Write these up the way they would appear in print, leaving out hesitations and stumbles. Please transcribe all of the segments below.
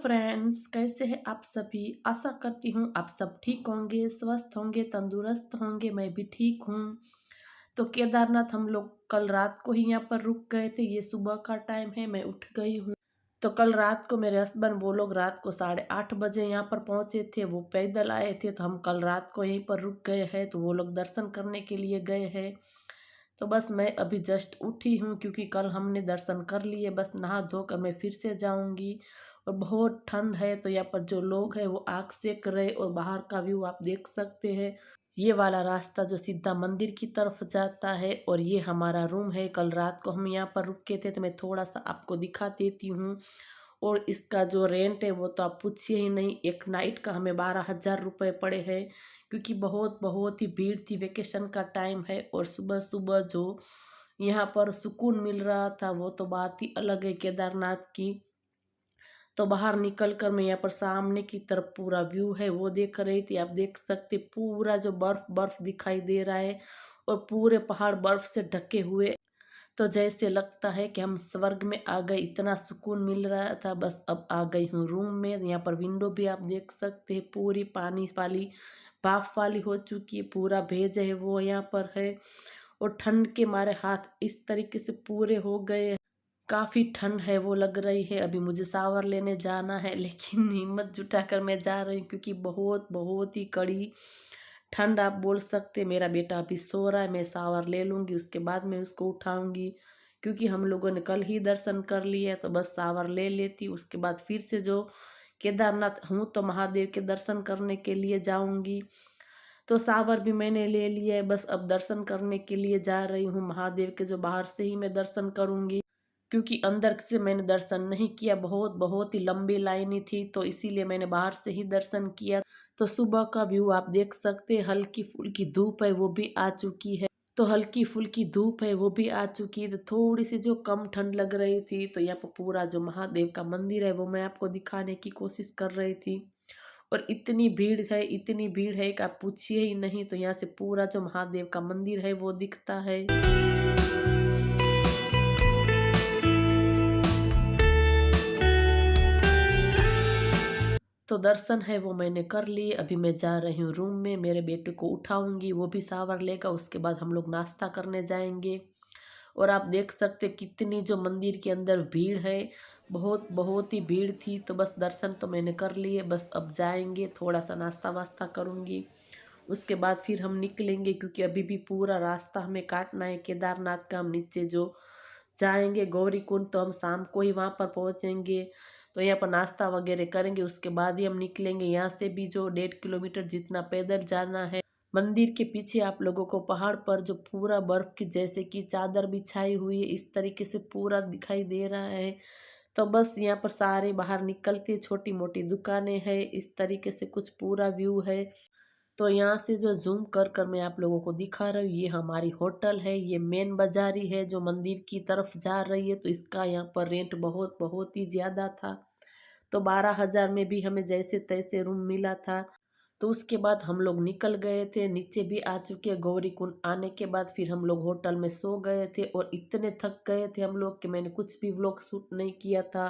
Friends, कैसे हैं आप सभी। आशा करती हूँ आप सब ठीक होंगे, स्वस्थ होंगे, तंदुरुस्त होंगे। मैं भी ठीक हूँ। तो केदारनाथ हम लोग कल रात को ही यहाँ पर रुक गए थे। ये सुबह का टाइम है, मैं उठ गई हूँ। तो कल रात को मेरे हस्बैंड वो लोग रात को 8:30 बजे यहाँ पर पहुँचे थे। वो पैदल आए थे, तो हम कल रात को यहीं पर रुक गए हैं। तो वो लोग दर्शन करने के लिए गए हैं। तो बस मैं अभी जस्ट उठी हूँ, क्योंकि कल हमने दर्शन कर लिए। बस नहा धोकर मैं फिर से जाऊँगी। और बहुत ठंड है, तो यहाँ पर जो लोग हैं वो आग सेक रहे, और बाहर का व्यू आप देख सकते हैं। ये वाला रास्ता जो सीधा मंदिर की तरफ जाता है, और ये हमारा रूम है। कल रात को हम यहाँ पर रुके थे, तो मैं थोड़ा सा आपको दिखा देती हूँ। और इसका जो रेंट है वो तो आप पूछिए ही नहीं। एक नाइट का हमें 12,000 रुपये पड़े हैं, क्योंकि बहुत बहुत ही भीड़ थी। वेकेशन का टाइम है, और सुबह सुबह जो यहाँ पर सुकून मिल रहा था वो तो बात ही अलग है केदारनाथ की। तो बाहर निकल कर मैं यहाँ पर सामने की तरफ पूरा व्यू है वो देख रही थी। आप देख सकते पूरा जो बर्फ बर्फ दिखाई दे रहा है, और पूरे पहाड़ बर्फ से ढके हुए। तो जैसे लगता है कि हम स्वर्ग में आ गए, इतना सुकून मिल रहा था। बस अब आ गई हूँ रूम में। यहाँ पर विंडो भी आप देख सकते हैं, पूरी पानी वाली भाप वाली हो चुकी है। पूरा भेज है वो यहाँ पर है। और ठंड के मारे हाथ इस तरीके से पूरे हो गए। काफ़ी ठंड है वो लग रही है। अभी मुझे शावर लेने जाना है, लेकिन हिम्मत जुटाकर मैं जा रही हूँ, क्योंकि बहुत बहुत ही कड़ी ठंड आप बोल सकते। मेरा बेटा अभी सो रहा है, मैं शावर ले लूँगी, उसके बाद मैं उसको उठाऊँगी। क्योंकि हम लोगों ने कल ही दर्शन कर लिए, तो बस शावर ले लेती, उसके बाद फिर से जो केदारनाथ हूँ तो महादेव के दर्शन करने के लिए जाऊँगी। तो शावर भी मैंने ले लिया है। बस अब दर्शन करने के लिए जा रही हूँ महादेव के, जो बाहर से ही मैं दर्शन करूँगी, क्योंकि अंदर से मैंने दर्शन नहीं किया। बहुत बहुत ही लंबी लाइनें थी, तो इसीलिए मैंने बाहर से ही दर्शन किया। तो सुबह का व्यू आप देख सकते हैं। हल्की फुल्की धूप है वो भी आ चुकी है। तो हल्की फुल्की धूप है वो भी आ चुकी है, तो थोड़ी सी जो कम ठंड लग रही थी। तो यहाँ पर पूरा जो महादेव का मंदिर है वो मैं आपको दिखाने की कोशिश कर रही थी। और इतनी भीड़ है, इतनी भीड़ है कि आप पूछिए ही नहीं। तो यहाँ से पूरा जो महादेव का मंदिर है वो दिखता है। तो दर्शन है वो मैंने कर लिए। अभी मैं जा रही हूँ रूम में, मेरे बेटे को उठाऊंगी, वो भी शावर लेगा। उसके बाद हम लोग नाश्ता करने जाएंगे। और आप देख सकते कितनी जो मंदिर के अंदर भीड़ है, बहुत बहुत ही भीड़ थी। तो बस दर्शन तो मैंने कर लिए, बस अब जाएंगे, थोड़ा सा नाश्ता वास्ता करूँगी, उसके बाद फिर हम निकलेंगे। क्योंकि अभी भी पूरा रास्ता हमें काटना है केदारनाथ का। हम नीचे जो जाएंगे गौरीकुंड, तो हम शाम को ही वहाँ पर पहुँचेंगे। तो यहाँ पर नाश्ता वगैरह करेंगे, उसके बाद ही हम निकलेंगे। यहाँ से भी जो 1.5 किलोमीटर जितना पैदल जाना है। मंदिर के पीछे आप लोगों को पहाड़ पर जो पूरा बर्फ की जैसे कि चादर बिछाई हुई है, इस तरीके से पूरा दिखाई दे रहा है। तो बस यहाँ पर सारे बाहर निकलते छोटी मोटी दुकानें हैं, इस तरीके से कुछ पूरा व्यू है। तो यहाँ से जो जूम कर कर मैं आप लोगों को दिखा रही हूँ, ये हमारी होटल है। ये मेन बाजारी है जो मंदिर की तरफ जा रही है। तो इसका यहाँ पर रेंट बहुत बहुत ही ज़्यादा था। तो 12,000 में भी हमें जैसे तैसे रूम मिला था। तो उसके बाद हम लोग निकल गए थे, नीचे भी आ चुके। गौरीकुंड आने के बाद फिर हम लोग होटल में सो गए थे। और इतने थक गए थे हम लोग कि मैंने कुछ भी व्लॉग शूट नहीं किया था।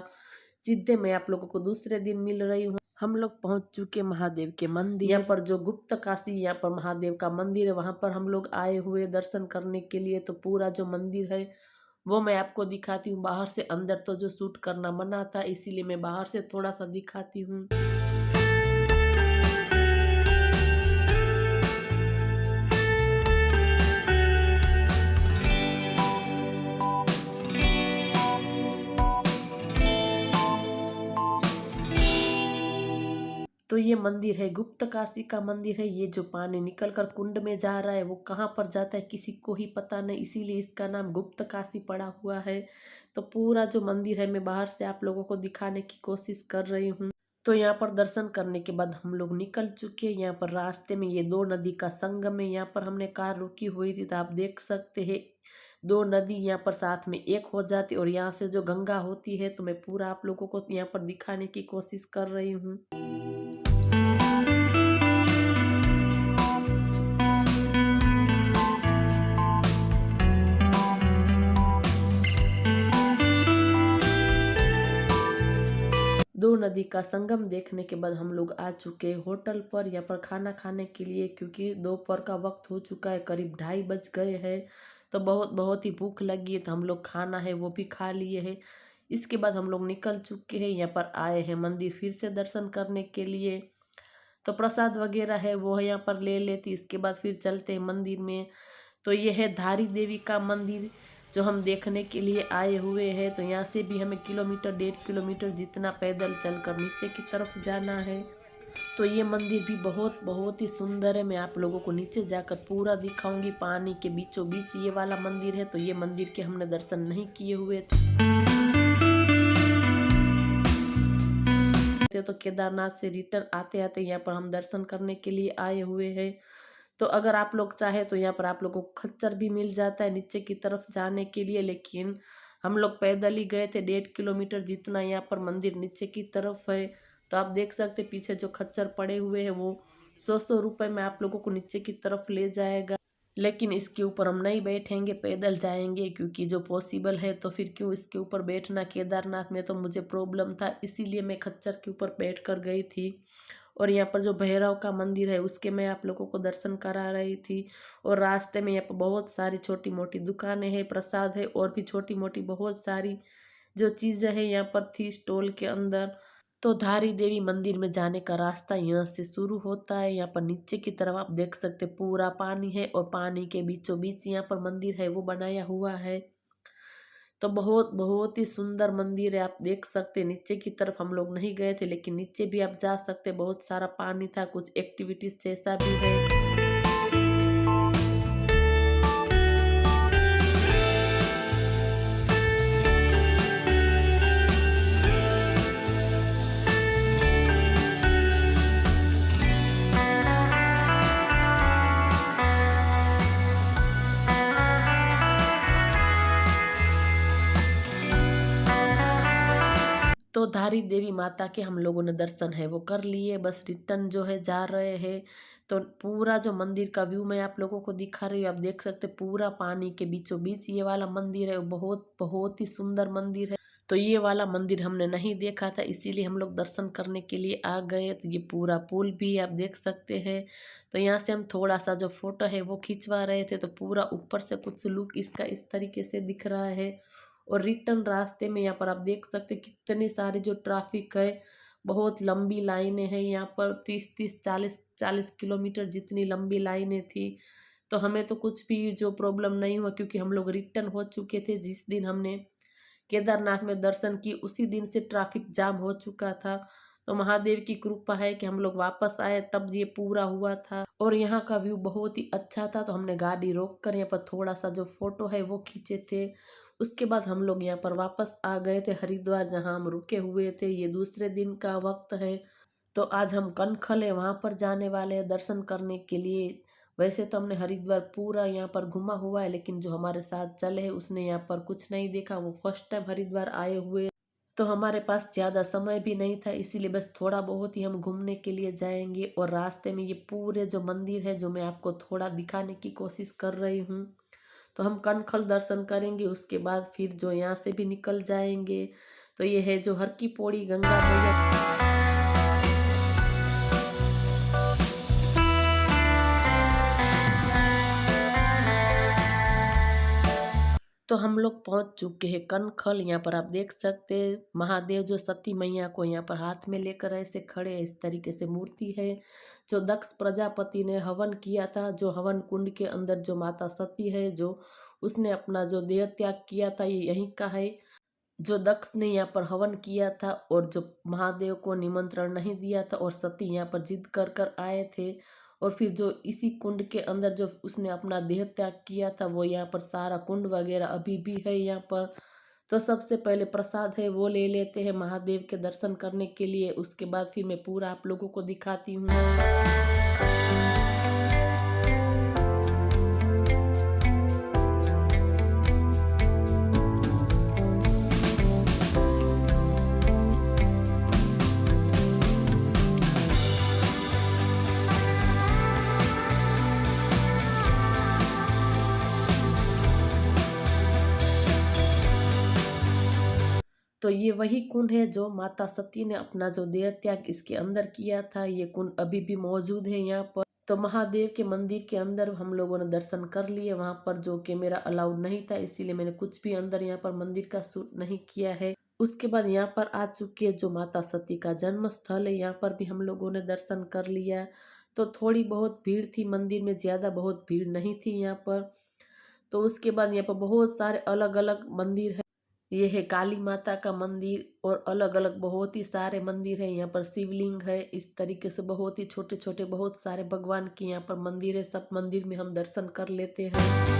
सीधे मैं आप लोगों को दूसरे दिन मिल रही हूँ। हम लोग पहुंच चुके महादेव के मंदिर। यहाँ पर जो गुप्त काशी यहाँ पर महादेव का मंदिर है, वहाँ पर हम लोग आए हुए दर्शन करने के लिए। तो पूरा जो मंदिर है वो मैं आपको दिखाती हूँ। बाहर से अंदर तो जो शूट करना मना था, इसीलिए मैं बाहर से थोड़ा सा दिखाती हूँ। तो ये मंदिर है गुप्त काशी का मंदिर है। ये जो पानी निकल कर कुंड में जा रहा है वो कहाँ पर जाता है किसी को ही पता नहीं, इसीलिए इसका नाम गुप्त काशी पड़ा हुआ है। तो पूरा जो मंदिर है मैं बाहर से आप लोगों को दिखाने की कोशिश कर रही हूँ। तो यहाँ पर दर्शन करने के बाद हम लोग निकल चुके हैं। यहाँ पर रास्ते में ये 2 नदी का संगम है, यहाँ पर हमने कार रुकी हुई थी। तो आप देख सकते हैं 2 नदी यहाँ पर साथ में एक हो जाती, और यहाँ से जो गंगा होती है। तो मैं पूरा आप लोगों को यहाँ पर दिखाने की कोशिश कर रही हूँ। दो नदी का संगम देखने के बाद हम लोग आ चुके हैं होटल पर, यहाँ पर खाना खाने के लिए, क्योंकि दोपहर का वक्त हो चुका है, करीब 2:30 बज गए हैं। तो बहुत बहुत ही भूख लगी है, तो हम लोग खाना है वो भी खा लिए हैं। इसके बाद हम लोग निकल चुके हैं, यहाँ पर आए हैं मंदिर फिर से दर्शन करने के लिए। तो प्रसाद वगैरह है वो यहाँ पर ले लेती, इसके बाद फिर चलते हैं मंदिर में। तो ये है धारी देवी का मंदिर जो हम देखने के लिए आए हुए हैं। तो यहाँ से भी हमें किलोमीटर 1.5 किलोमीटर जितना पैदल चलकर नीचे की तरफ जाना है। तो ये मंदिर भी बहुत बहुत ही सुंदर है। मैं आप लोगों को नीचे जाकर पूरा दिखाऊंगी। पानी के बीचों बीच ये वाला मंदिर है। तो ये मंदिर के हमने दर्शन नहीं किए हुए थे, तो केदारनाथ से रिटर्न आते आते यहाँ पर हम दर्शन करने के लिए आए हुए हैं। तो अगर आप लोग चाहे तो यहाँ पर आप लोगों को खच्चर भी मिल जाता है नीचे की तरफ जाने के लिए, लेकिन हम लोग पैदल ही गए थे। 1.5 किलोमीटर जितना यहाँ पर मंदिर नीचे की तरफ है। तो आप देख सकते पीछे जो खच्चर पड़े हुए हैं वो 100 रुपये में आप लोगों को नीचे की तरफ ले जाएगा। लेकिन इसके ऊपर हम नहीं बैठेंगे, पैदल जाएंगे, क्योंकि जो पॉसिबल है तो फिर क्यों इसके ऊपर बैठना। केदारनाथ में तो मुझे प्रॉब्लम था, इसीलिए मैं खच्चर के ऊपर बैठ कर गई थी। और यहाँ पर जो भैरव का मंदिर है उसके मैं आप लोगों को दर्शन करा रही थी। और रास्ते में यहाँ पर बहुत सारी छोटी मोटी दुकानें हैं, प्रसाद है और भी छोटी मोटी बहुत सारी जो चीज़ें हैं यहाँ पर थी स्टॉल के अंदर। तो धारी देवी मंदिर में जाने का रास्ता यहाँ से शुरू होता है। यहाँ पर नीचे की तरफ आप देख सकते पूरा पानी है और पानी के बीचों बीच यहाँ पर मंदिर है वो बनाया हुआ है। तो बहुत बहुत ही सुंदर मंदिर है। आप देख सकते नीचे की तरफ हम लोग नहीं गए थे, लेकिन नीचे भी आप जा सकते। बहुत सारा पानी था, कुछ एक्टिविटीज जैसा भी है। तो धारी देवी माता के हम लोगों ने दर्शन है वो कर लिए, बस रिटर्न जो है जा रहे हैं। तो पूरा जो मंदिर का व्यू मैं आप लोगों को दिखा रही हूँ। आप देख सकते पूरा पानी के बीचों बीच ये वाला मंदिर है। बहुत बहुत ही सुंदर मंदिर है। तो ये वाला मंदिर हमने नहीं देखा था, इसीलिए हम लोग दर्शन करने के लिए आ गए। तो ये पूरा पुल भी आप देख सकते हैं। तो यहाँ से हम थोड़ा सा जो फोटो है वो खिंचवा रहे थे। तो पूरा ऊपर से कुछ लुक इसका इस तरीके से दिख रहा है। और रिटर्न रास्ते में यहाँ पर आप देख सकते कितने सारे जो ट्रैफिक है, बहुत लंबी लाइनें हैं यहाँ पर। 30-30 40-40 किलोमीटर जितनी लंबी लाइनें थी। तो हमें तो कुछ भी जो प्रॉब्लम नहीं हुआ, क्योंकि हम लोग रिटर्न हो चुके थे। जिस दिन हमने केदारनाथ में दर्शन की उसी दिन से ट्रैफिक जाम हो चुका था। तो महादेव की कृपा है कि हम लोग वापस आए तब ये पूरा हुआ था। और यहाँ का व्यू बहुत ही अच्छा था। तो हमने गाड़ी रोक कर यहाँ पर थोड़ा सा जो फोटो है वो खींचे थे। उसके बाद हम लोग यहाँ पर वापस आ गए थे हरिद्वार, जहाँ हम रुके हुए थे। ये दूसरे दिन का वक्त है। तो आज हम कनखल है वहाँ पर जाने वाले हैं दर्शन करने के लिए। वैसे तो हमने हरिद्वार पूरा यहाँ पर घुमा हुआ है, लेकिन जो हमारे साथ चले हैं उसने यहाँ पर कुछ नहीं देखा। वो फर्स्ट टाइम हरिद्वार आए हुए, तो हमारे पास ज़्यादा समय भी नहीं था, इसीलिए बस थोड़ा बहुत ही हम घूमने के लिए जाएंगे। और रास्ते में ये पूरे जो मंदिर है जो मैं आपको थोड़ा दिखाने की कोशिश कर रही हूँ। तो हम कनखल दर्शन करेंगे, उसके बाद फिर जो यहाँ से भी निकल जाएंगे। तो ये है जो हर की पौड़ी गंगा मैया। तो हम लोग पहुंच चुके हैं कनखल। यहाँ पर आप देख सकते हैं महादेव जो सती मैया को यहाँ पर हाथ में लेकर ऐसे खड़े, इस तरीके से मूर्ति है। जो दक्ष प्रजापति ने हवन किया था, जो हवन कुंड के अंदर जो माता सती है, जो उसने अपना जो देह त्याग किया था, ये यहीं का है। जो दक्ष ने यहाँ पर हवन किया था और जो महादेव को निमंत्रण नहीं दिया था, और सती यहाँ पर जिद कर कर आए थे। और फिर जो इसी कुंड के अंदर जो उसने अपना देह त्याग किया था, वो यहाँ पर सारा कुंड वगैरह अभी भी है यहाँ पर। तो सबसे पहले प्रसाद है वो ले लेते हैं महादेव के दर्शन करने के लिए। उसके बाद फिर मैं पूरा आप लोगों को दिखाती हूँ। तो ये वही कुंड है जो माता सती ने अपना जो देह त्याग इसके अंदर किया था। ये कुंड अभी भी मौजूद है यहाँ पर। तो महादेव के मंदिर के अंदर हम लोगों ने दर्शन कर लिए। वहाँ पर जो कि मेरा अलाउड नहीं था, इसीलिए मैंने कुछ भी अंदर यहाँ पर मंदिर का शूट नहीं किया है। उसके बाद यहाँ पर आ चुके हैं जो माता सती का जन्म स्थल है, यहाँ पर भी हम लोगों ने दर्शन कर लिया। तो थोड़ी बहुत भीड़ थी मंदिर में, ज़्यादा बहुत भीड़ नहीं थी यहाँ पर। तो उसके बाद यहाँ पर बहुत सारे अलग अलग मंदिर है। ये है काली माता का मंदिर और अलग अलग बहुत ही सारे मंदिर है। यहाँ पर शिवलिंग है। इस तरीके से बहुत ही छोटे छोटे बहुत सारे भगवान के यहाँ पर मंदिर है। सब मंदिर में हम दर्शन कर लेते हैं।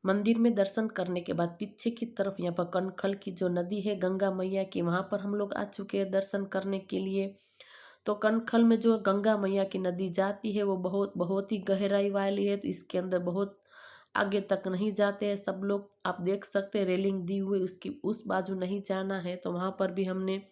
मंदिर में दर्शन करने के बाद पीछे की तरफ यहाँ पर कनखल की जो नदी है गंगा मैया की, वहाँ पर हम लोग आ चुके हैं दर्शन करने के लिए। तो कनखल में जो गंगा मैया की नदी जाती है वो बहुत बहुत ही गहराई वाली है। तो इसके अंदर बहुत आगे तक नहीं जाते हैं सब लोग। आप देख सकते हैं रेलिंग दी हुई, उसकी उस बाजू नहीं जाना है। तो वहाँ पर भी हमने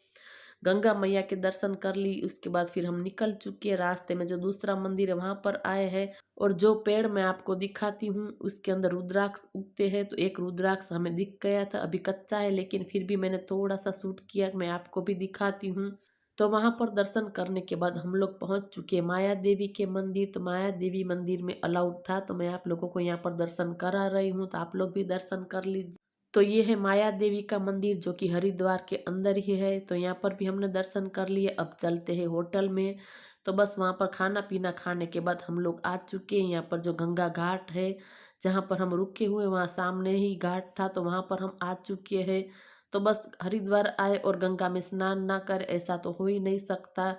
गंगा मैया के दर्शन कर ली। उसके बाद फिर हम निकल चुके हैं। रास्ते में जो दूसरा मंदिर है वहाँ पर आए हैं। और जो पेड़ मैं आपको दिखाती हूँ उसके अंदर रुद्राक्ष उगते हैं। तो एक रुद्राक्ष हमें दिख गया था, अभी कच्चा है लेकिन फिर भी मैंने थोड़ा सा शूट किया, मैं आपको भी दिखाती हूँ। तो वहाँ पर दर्शन करने के बाद हम लोग पहुँच चुके हैं माया देवी के मंदिर। तो माया देवी मंदिर में अलाउड था, तो मैं आप लोगों को यहाँ पर दर्शन करा रही हूँ, तो आप लोग भी दर्शन कर लीजिए। तो ये है माया देवी का मंदिर जो कि हरिद्वार के अंदर ही है। तो यहाँ पर भी हमने दर्शन कर लिए। अब चलते हैं होटल में। तो बस वहाँ पर खाना पीना खाने के बाद हम लोग आ चुके हैं। यहाँ पर जो गंगा घाट है जहाँ पर हम रुके हुए, वहाँ सामने ही घाट था, तो वहाँ पर हम आ चुके हैं। तो बस हरिद्वार आए और गंगा में स्नान ना कर, ऐसा तो हो ही नहीं सकता।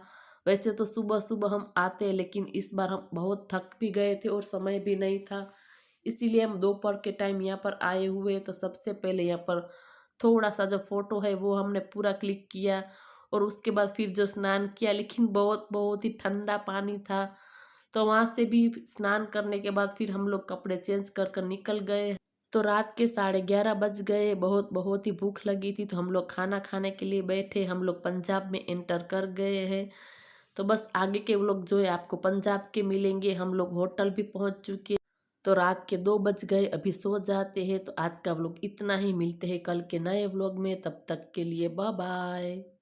वैसे तो सुबह सुबह हम आते हैं, लेकिन इस बार हम बहुत थक भी गए थे और समय भी नहीं था, इसीलिए हम दोपहर के टाइम यहाँ पर आए हुए। तो सबसे पहले यहाँ पर थोड़ा सा जो फोटो है वो हमने पूरा क्लिक किया और उसके बाद फिर जो स्नान किया, लेकिन बहुत बहुत ही ठंडा पानी था। तो वहाँ से भी स्नान करने के बाद फिर हम लोग कपड़े चेंज कर कर निकल गए। तो रात के 11:30 बज गए। बहुत बहुत ही भूख लगी थी, तो हम लोग खाना खाने के लिए बैठे। हम लोग पंजाब में एंटर कर गए हैं। तो बस आगे के व्लॉग जो है आपको पंजाब के मिलेंगे। हम लोग होटल भी पहुंच चुके। तो रात के 2 बज गए, अभी सो जाते हैं। तो आज का व्लॉग इतना ही, मिलते हैं कल के नए व्लॉग में, तब तक के लिए बाय बाय।